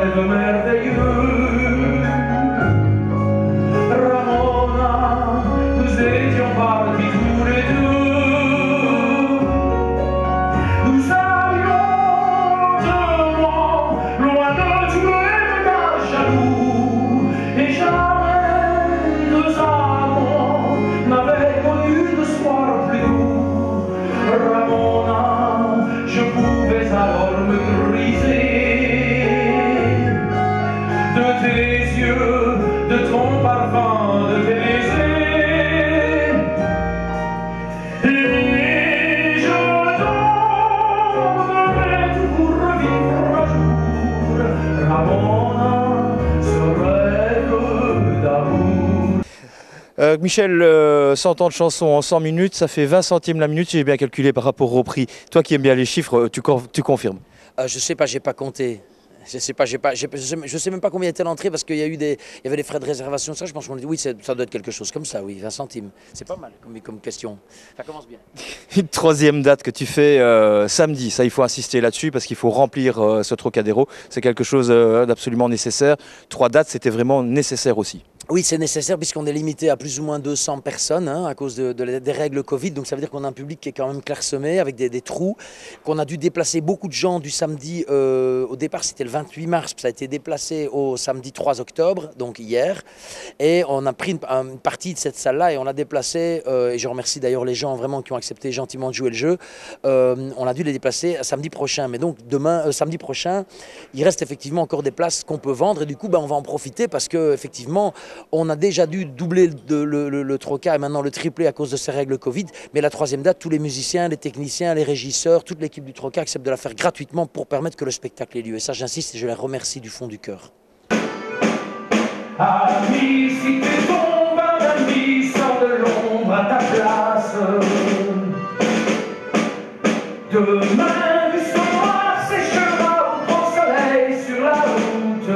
rêve merveilleux. Ramona, nous étions partis tous les deux. Nous allions lentement, loin de tous les regards jaloux, et jamais deux amants n'avaient connu de soir plus doux. Ramona, je pouvais alors me griser de tes yeux, de ton parfum, de tes baisers. Et je donnerais tout pour revivre un jour, Ramona, ce rêve d'amour. Michel, 100 ans de chanson en 100 minutes, ça fait 20 centimes la minute, si j'ai bien calculé par rapport au prix. Toi qui aimes bien les chiffres, tu confirmes? Je sais pas, j'ai pas compté. Je sais même pas combien était l'entrée parce qu'il y avait des frais de réservation. Ça, je pense qu'on dit oui, ça doit être quelque chose comme ça, oui, 20 centimes. C'est pas mal comme question. Ça commence bien. Une troisième date que tu fais samedi, ça il faut insister là-dessus parce qu'il faut remplir ce Trocadéro. C'est quelque chose d'absolument nécessaire. 3 dates, c'était vraiment nécessaire aussi. Oui, c'est nécessaire puisqu'on est limité à plus ou moins 200 personnes à cause des règles Covid. Donc ça veut dire qu'on a un public qui est quand même clairsemé avec des trous, qu'on a dû déplacer beaucoup de gens du samedi. Au départ, c'était le 28 mars, ça a été déplacé au samedi 3 octobre, donc hier. Et on a pris une partie de cette salle-là et on l'a déplacée. Et je remercie d'ailleurs les gens vraiment qui ont accepté gentiment de jouer le jeu. On a dû les déplacer à samedi prochain. Mais donc demain, samedi prochain, il reste effectivement encore des places qu'on peut vendre. Et du coup, on va en profiter parce que effectivement, on a déjà dû doubler le troca et maintenant le tripler à cause de ces règles Covid. Mais la troisième date, tous les musiciens, les techniciens, les régisseurs, toute l'équipe du troca acceptent de la faire gratuitement pour permettre que le spectacle ait lieu. Et ça, j'insiste et je les remercie du fond du cœur. Ami, si tu tombes, un ami, sors de l'ombre à ta place. Demain, du soir, séchera au grand soleil sur la route.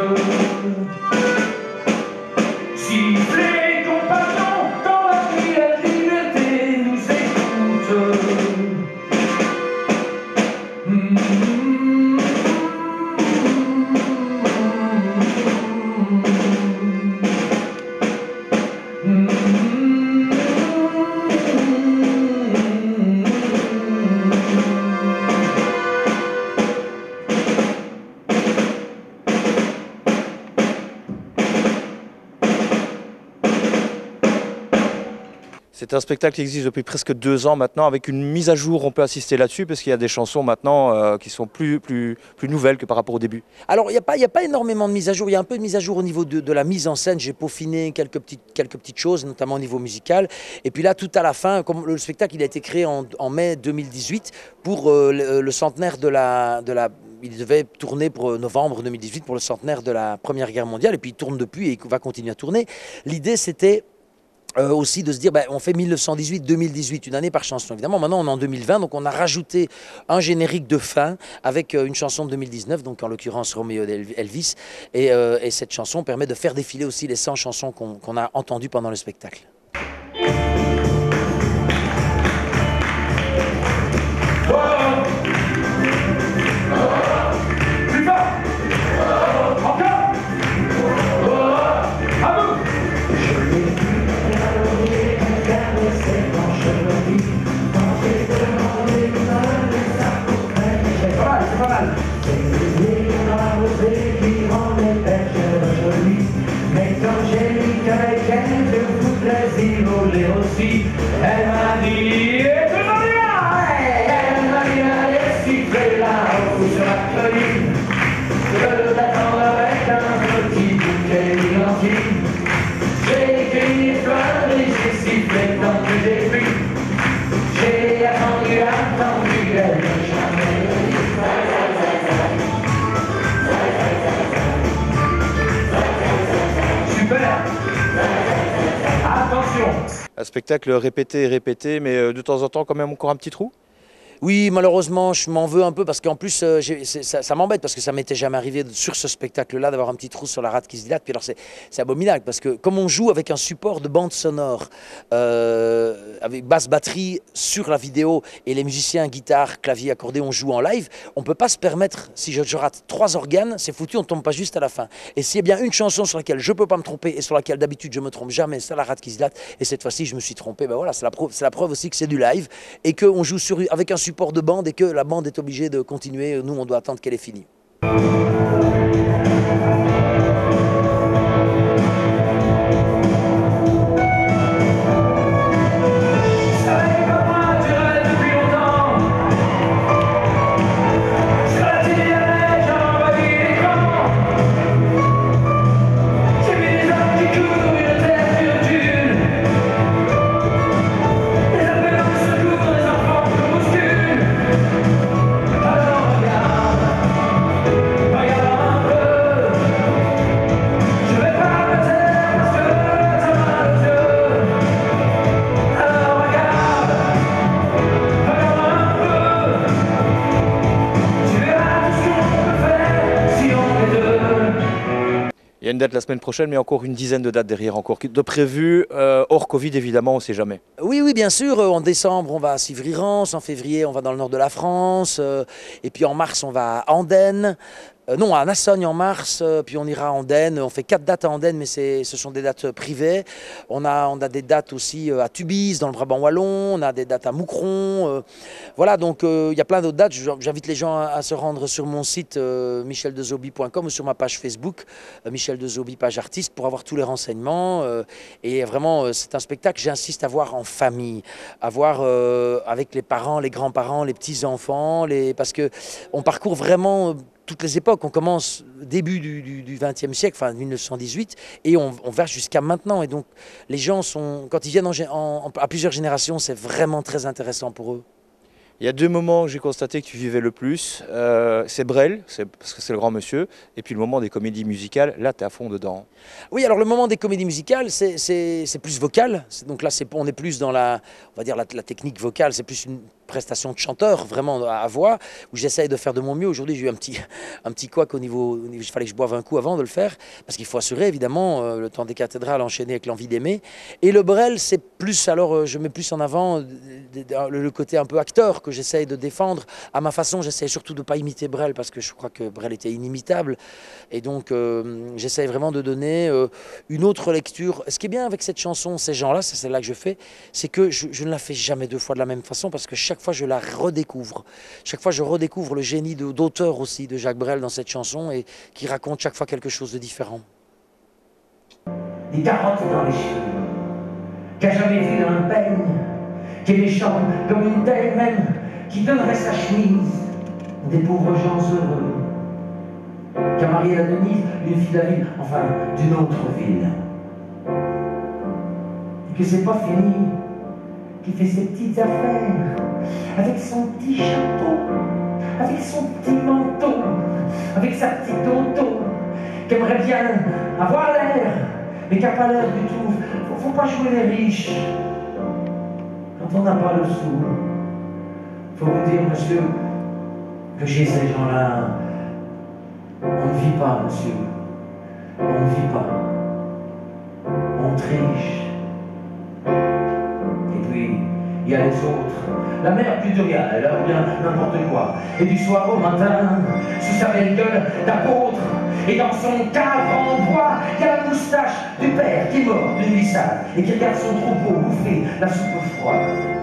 Sifflez, compagnons, dans la nuit, la liberté nous écoute. C'est un spectacle qui existe depuis presque 2 ans maintenant, avec une mise à jour, on peut assister là-dessus, parce qu'il y a des chansons maintenant qui sont plus nouvelles que par rapport au début. Alors, il n'y a pas énormément de mise à jour. Il y a un peu de mise à jour au niveau de la mise en scène. J'ai peaufiné quelques petites choses, notamment au niveau musical. Et puis là, tout à la fin, comme le spectacle il a été créé en mai 2018 pour le centenaire il devait tourner pour novembre 2018 pour le centenaire de la Première Guerre mondiale. Et puis il tourne depuis et il va continuer à tourner. L'idée, c'était aussi de se dire, on fait 1918-2018, une année par chanson. Évidemment, maintenant on est en 2020, donc on a rajouté un générique de fin avec une chanson de 2019, donc en l'occurrence Roméo d'Elvis. Et cette chanson permet de faire défiler aussi les 100 chansons qu'on a entendues pendant le spectacle. Aussi, elle m'a dit, et tout le monde est là, elle m'a dit d'aller siffler là-haut sur la colline, de t'attendre avec un petit bouquet d'identine. J'ai cueilli des fleurs et j'ai sifflé tant que j'ai pu. J'ai attendu, elle n'a jamais dit. Super. Attention. Un spectacle répété et répété, mais de temps en temps quand même encore un petit trou? Oui, malheureusement, je m'en veux un peu parce qu'en plus, ça m'embête parce que ça m'était jamais arrivé sur ce spectacle-là d'avoir un petit trou sur la rate qui se dilate. Puis alors, c'est abominable parce que comme on joue avec un support de bande sonore, avec basse batterie sur la vidéo et les musiciens, guitare, clavier, accordéon jouent en live, on ne peut pas se permettre, si je rate 3 organes, c'est foutu, on ne tombe pas juste à la fin. Et s'il y a bien une chanson sur laquelle je ne peux pas me tromper et sur laquelle d'habitude je me trompe jamais, c'est la rate qui se dilate. Et cette fois-ci, je me suis trompé. Ben voilà, c'est la preuve aussi que c'est du live et qu'on joue avec un support de bande et que la bande est obligée de continuer. Nous, on doit attendre qu'elle ait fini. Il y a une date la semaine prochaine, mais encore une dizaine de dates derrière, encore de prévues, hors Covid évidemment, on ne sait jamais. Oui, oui, bien sûr. En décembre, on va à Sivrirens. En février, on va dans le nord de la France. Et puis en mars, on va à Andenne. Non, à Nassogne en mars, puis on ira à Andenne. On fait 4 dates à Andenne, mais ce sont des dates privées. On a des dates aussi à Tubize, dans le Brabant wallon. On a des dates à Moucron. Voilà, donc il y a plein d'autres dates. J'invite les gens à se rendre sur mon site micheldezoby.com ou sur ma page Facebook, Michel Dezoby, page artiste, pour avoir tous les renseignements. Et vraiment, c'est un spectacle que j'insiste à voir en famille, à voir avec les parents, les grands-parents, les petits-enfants, parce qu'on parcourt vraiment toutes les époques. On commence début du XXe siècle, enfin 1918, et on va jusqu'à maintenant. Et donc les gens quand ils viennent à plusieurs générations, c'est vraiment très intéressant pour eux. Il y a 2 moments que j'ai constaté que tu vivais le plus. C'est Brel, parce que c'est le grand monsieur, et puis le moment des comédies musicales, là tu es à fond dedans. Oui, alors le moment des comédies musicales, c'est plus vocal. Donc là, on est plus dans on va dire la technique vocale, c'est plus une prestation de chanteur, vraiment à voix, où j'essaye de faire de mon mieux. Aujourd'hui, j'ai eu un petit couac au niveau, il fallait que je boive un coup avant de le faire, parce qu'il faut assurer évidemment le temps des cathédrales enchaîné avec l'envie d'aimer. Et le Brel, c'est plus, alors je mets plus en avant le côté un peu acteur que j'essaye de défendre. À ma façon, j'essaye surtout de ne pas imiter Brel, parce que je crois que Brel était inimitable. Et donc, j'essaye vraiment de donner une autre lecture. Ce qui est bien avec cette chanson, ces gens-là, c'est celle-là que je fais, c'est que je ne la fais jamais 2 fois de la même façon, parce que chaque fois je la redécouvre. Chaque fois je redécouvre le génie d'auteur aussi de Jacques Brel dans cette chanson, et qui raconte chaque fois quelque chose de différent. Des carottes dans les cheveux, qu'a jamais vu un peigne, qui est méchant comme une telle même, qui donnerait sa chemise, des pauvres gens heureux, qui a marié la Denise, une fille de la ville, enfin d'une autre ville. Et que c'est pas fini, qui fait ses petites affaires, avec son petit chapeau, avec son petit manteau, avec sa petite auto, qui aimerait bien avoir l'air, mais qui n'a pas l'air du tout. Faut pas jouer les riches quand on n'a pas le sou. Faut vous dire, monsieur, que chez ces gens-là, on ne vit pas, monsieur. On ne vit pas. On triche. Et puis, il y a les autres. La mère plus de rien, elle a bien n'importe quoi. Et du soir au matin, sous sa belle gueule d'apôtre, et dans son cadre en bois, il y a la moustache du père qui est mort d'une glissade et qui regarde son troupeau bouffer la soupe froide.